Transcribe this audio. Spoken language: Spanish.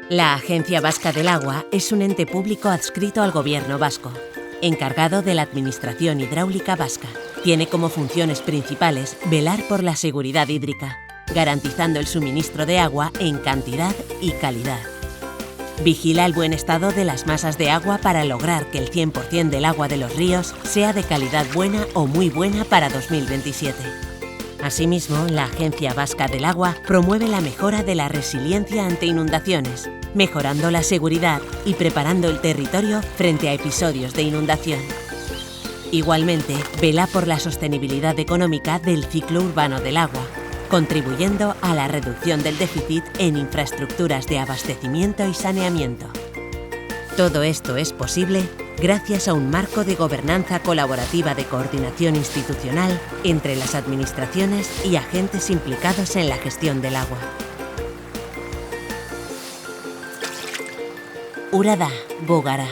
La Agencia Vasca del Agua es un ente público adscrito al Gobierno vasco, encargado de la Administración Hidráulica Vasca. Tiene como funciones principales velar por la seguridad hídrica, garantizando el suministro de agua en cantidad y calidad. Vigila el buen estado de las masas de agua para lograr que el 100% del agua de los ríos sea de calidad buena o muy buena para 2027. Asimismo, la Agencia Vasca del Agua promueve la mejora de la resiliencia ante inundaciones, mejorando la seguridad y preparando el territorio frente a episodios de inundación. Igualmente, vela por la sostenibilidad económica del ciclo urbano del agua, contribuyendo a la reducción del déficit en infraestructuras de abastecimiento y saneamiento. Todo esto es posible gracias a un marco de gobernanza colaborativa de coordinación institucional entre las administraciones y agentes implicados en la gestión del agua. Ura da, Bogara.